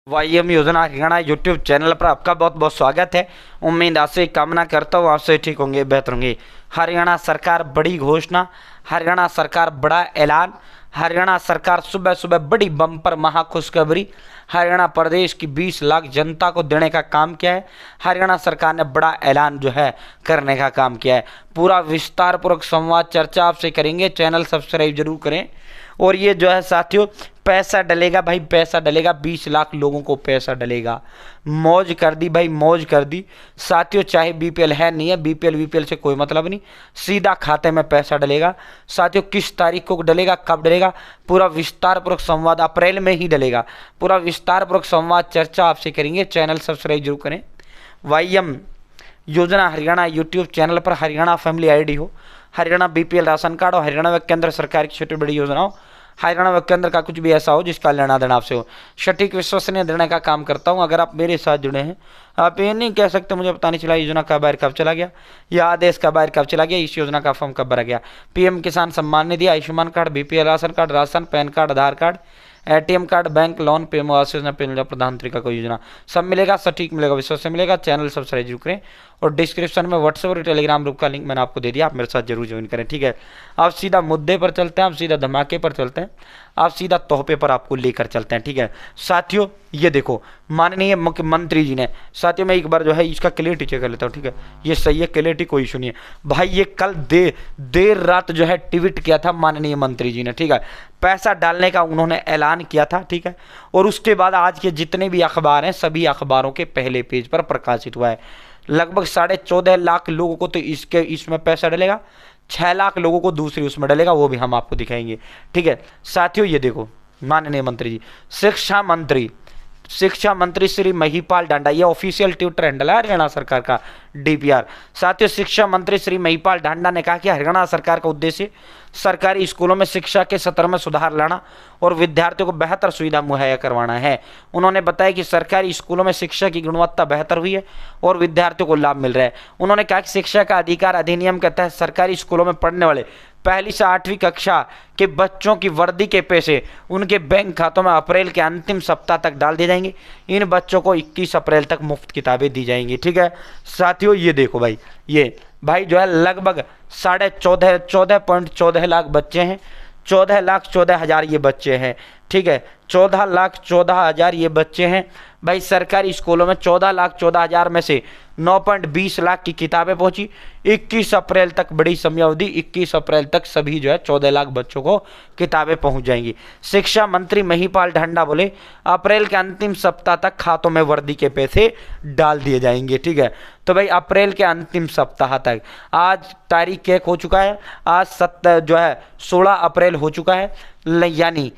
वाईएम योजना Haryana YouTube channel पर आपका बहुत बहुत स्वागत है। उम्मीद आपसे कामना करता हूँ आपसे ठीक होंगे, बेहतर होंगे। हरियाणा सरकार बड़ी घोषणा, हरियाणा सरकार बड़ा ऐलान, हरियाणा सरकार सुबह सुबह बड़ी बम्पर महा खुशखबरी। हरियाणा प्रदेश की 20 लाख जनता को देने का काम किया है। हरियाणा सरकार ने बड़ा ऐलान जो है करने का काम किया है। पूरा विस्तार पूर्वक संवाद चर्चा आपसे करेंगे। चैनल सब्सक्राइब जरूर करें। और ये जो है साथियों, पैसा डलेगा भाई, पैसा डलेगा, 20 लाख लोगों को पैसा डलेगा। मौज कर दी भाई, मौज कर दी साथियों। चाहे बीपीएल है नहीं है, बीपीएल से कोई मतलब नहीं, सीधा खाते में पैसा डलेगा साथियों। किस तारीख को डलेगा, कब डलेगा, पूरा विस्तार पूर्वक संवाद, अप्रैल में ही डलेगा। पूरा विस्तार पूर्वक संवाद चर्चा आपसे करेंगे। चैनल सब्सक्राइब जरूर करें। वाईएम योजना हरियाणा यूट्यूब चैनल पर हरियाणा फैमिली आईडी हो, हरियाणा बीपीएल राशन कार्ड हो, हरियाणा व केंद्र सरकार की छोटी बड़ी योजना हो, हरियाणा व केंद्र का कुछ भी ऐसा हो जिसका लेना देना आपसे हो, सटीक विश्वसनीय देने का काम करता हूं। अगर आप मेरे साथ जुड़े हैं, आप ये नहीं कह सकते मुझे पता नहीं चला योजना का बाहर कब चला गया, या आदेश का बाहर कब चला गया, इस योजना का फॉर्म कब भरा गया। PM Kisan Samman Nidhi, Ayushman card, BPL ration card, ration, PAN card, Aadhaar card, ATM card, bank loan, PM Awas Yojana, प्रधानमंत्री का कोई योजना, सब मिलेगा, सटीक मिलेगा, विश्वास से मिलेगा। चैनल सब्सक्राइब जरूर करें। और डिस्क्रिप्शन में व्हाट्सएप और टेलीग्राम ग्रुप का लिंक मैंने आपको दे दिया, आप मेरे साथ जरूर ज्वाइन करें, ठीक है। आप सीधा मुद्दे पर चलते हैं, आप सीधा धमाके पर चलते हैं, आप सीधा तोहफे पर आपको लेकर चलते हैं, ठीक है साथियों। ये देखो, माननीय मुख्यमंत्री जी ने, साथियों मैं एक बार जो है इसका क्लियरिटी चेक कर लेता हूँ, ठीक है। ये सही है, क्लियरिटी कोई इशू नहीं है भाई। ये कल देर रात जो है ट्वीट किया था माननीय मंत्री जी ने, ठीक है। पैसा डालने का उन्होंने ऐलान किया था, ठीक है। और उसके बाद आज के जितने भी अखबार हैं, सभी अखबारों के पहले पेज पर प्रकाशित हुआ है। लगभग 14.5 लाख लोगों को तो इसमें पैसा डलेगा, 6 लाख लोगों को दूसरी उसमें डलेगा, वो भी हम आपको दिखाएंगे, ठीक है साथियों। ये देखो, माननीय मंत्री जी, शिक्षा मंत्री श्री महिपाल ढांडा, ये ऑफिशियल ट्विटर हैंडल है हरियाणा सरकार का, डीपीआर। साथियों, शिक्षा मंत्री श्री महिपाल ढांडा ने कहा कि हरियाणा सरकार का उद्देश्य सरकारी स्कूलों में शिक्षा के स्तर में सुधार लाना और विद्यार्थियों को बेहतर सुविधा मुहैया करवाना है। उन्होंने बताया कि सरकारी स्कूलों में शिक्षा की गुणवत्ता बेहतर हुई है और विद्यार्थियों को लाभ मिल रहा है। उन्होंने कहा कि शिक्षा का अधिकार अधिनियम के तहत सरकारी स्कूलों में पढ़ने वाले पहली से 8वीं कक्षा के बच्चों की वर्दी के पैसे उनके बैंक खातों में अप्रैल के अंतिम सप्ताह तक डाल दिए जाएंगे। इन बच्चों को 21 अप्रैल तक मुफ्त किताबें दी जाएंगी, ठीक है साथियों। ये देखो भाई, ये भाई जो है लगभग 14.14 लाख बच्चे हैं, 14,14,000 ये बच्चे हैं, ठीक है। 14,14,000 ये बच्चे हैं भाई। सरकारी स्कूलों में 14,14,000 में से 9.20 लाख की किताबें पहुंची। 21 अप्रैल तक, बड़ी समयावधि, 21 अप्रैल तक सभी जो है 14 लाख बच्चों को किताबें पहुंच जाएंगी। शिक्षा मंत्री महिपाल ढांडा बोले अप्रैल के अंतिम सप्ताह तक खातों में वर्दी के पैसे डाल दिए जाएंगे, ठीक है। तो भाई अप्रैल के अंतिम सप्ताह तक, आज तारीख एक हो चुका है, आज 16 अप्रैल हो चुका है, यानी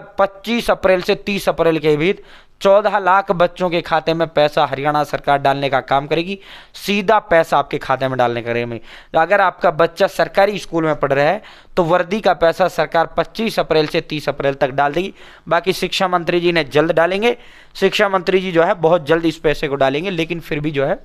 25 अप्रैल से 30 अप्रैल के बीच 14 लाख बच्चों के खाते में पैसा हरियाणा सरकार डालने का काम करेगी। सीधा पैसा आपके खाते में डालने करेगी। अगर आपका बच्चा सरकारी स्कूल में पढ़ रहा है तो वर्दी का पैसा सरकार 25 अप्रैल से 30 अप्रैल तक डाल देगी। बाकी शिक्षा मंत्री जी ने जल्द डालेंगे, शिक्षा मंत्री जी जो है बहुत जल्द इस पैसे को डालेंगे, लेकिन फिर भी जो है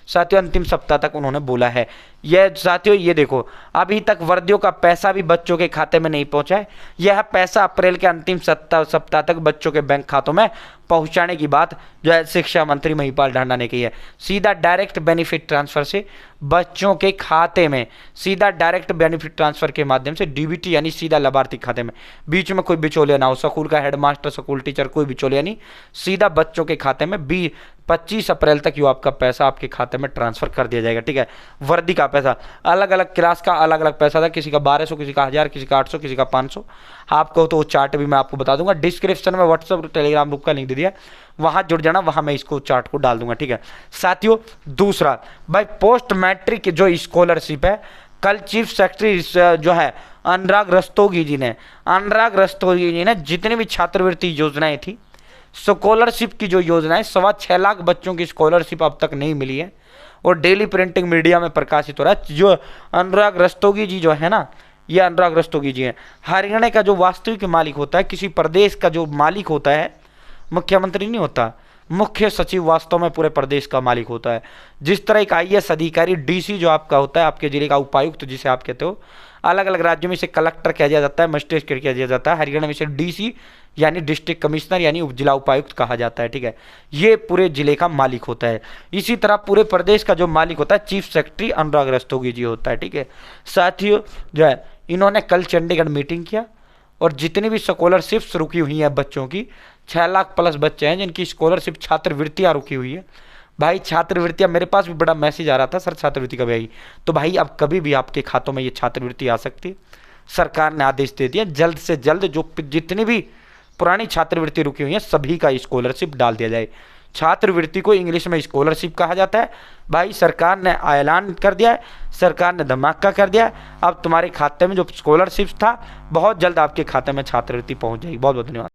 साथियों अंतिम सप्ताह तक उन्होंने बोला है। यह साथियों, ये देखो, अभी तक वर्दियों का पैसा भी बच्चों के खाते में नहीं पहुंचा है। यह पैसा अप्रैल के अंतिम सप्ताह तक बच्चों के बैंक खातों में पहुंचाने की बात जो है शिक्षा मंत्री महिपाल ढांडा ने की है। सीधा डायरेक्ट बेनिफिट ट्रांसफर से बच्चों के खाते में, सीधा डायरेक्ट बेनिफिट ट्रांसफर के माध्यम से, डीबीटी यानी सीधा लाभार्थी खाते में, बीच में कोई बिचौलिया ना हो, स्कूल का हेडमास्टर, स्कूल टीचर, कोई बिचौलिया नहीं, सीधा बच्चों के खाते में 25 अप्रैल तक यो आपका पैसा आपके खाते में ट्रांसफर कर दिया जाएगा, ठीक है। वर्दी का पैसा, अलग अलग क्लास का अलग अलग पैसा था, किसी का 1200, किसी का 1000, किसी का 800, किसी का 500। आपको तो वो चार्ट भी मैं आपको बता दूंगा, डिस्क्रिप्शन में व्हाट्सएप और टेलीग्राम ग्रुप का लिंक दे दिया, वहां जुड़ जाना, वहां मैं इसको चार्ट को डाल दूंगा, ठीक है साथियों। दूसरा भाई, पोस्ट मैट्रिक जो स्कॉलरशिप है, कल चीफ सेक्रेटरी जो है अनुराग रस्तोगी जी ने जितनी भी छात्रवृत्ति योजनाएं थी, स्कॉलरशिप की जो योजना है, 6.25 लाख बच्चों की स्कॉलरशिप अब तक नहीं मिली है और डेली प्रिंटिंग मीडिया में प्रकाशित हो रहा है। जो अनुराग रस्तोगी जी जो है ना, ये अनुराग रस्तोगी जी हैं। हरियाणा का जो वास्तविक मालिक होता है, किसी प्रदेश का जो मालिक होता है, मुख्यमंत्री नहीं होता, मुख्य सचिव वास्तव में पूरे प्रदेश का मालिक होता है। जिस तरह एक आईएएस अधिकारी डीसी जो आपका होता है, आपके जिले का उपायुक्त जिसे आप कहते हो, अलग अलग राज्यों में इसे कलेक्टर कहा जाता है, मजिस्ट्रेट कहा जाता है, हरियाणा में इसे डीसी यानी डिस्ट्रिक्ट कमिश्नर यानी जिला उपायुक्त कहा जाता है, ठीक है। ये पूरे जिले का मालिक होता है। इसी तरह पूरे प्रदेश का जो मालिक होता है चीफ सेक्रेटरी अनुराग रस्तोगी जी होता है, ठीक है। साथियों जो है इन्होंने कल चंडीगढ़ मीटिंग किया और जितनी भी स्कॉलरशिप्स रुकी हुई हैं बच्चों की, 6 लाख प्लस बच्चे हैं जिनकी स्कॉलरशिप छात्रवृत्तियाँ रुकी हुई है। भाई छात्रवृत्तियाँ, मेरे पास भी बड़ा मैसेज आ रहा था, सर छात्रवृत्ति कभी आई, तो भाई अब कभी भी आपके खातों में ये छात्रवृत्ति आ सकती है। सरकार ने आदेश दे दिया जल्द से जल्द जो जितनी भी पुरानी छात्रवृत्ति रुकी हुई है सभी का स्कॉलरशिप डाल दिया जाए। छात्रवृत्ति को इंग्लिश में स्कॉलरशिप कहा जाता है। भाई सरकार ने ऐलान कर दिया है, सरकार ने धमाका कर दिया है, अब तुम्हारे खाते में जो स्कॉलरशिप था बहुत जल्द आपके खाते में छात्रवृत्ति पहुंच जाएगी। बहुत बहुत धन्यवाद।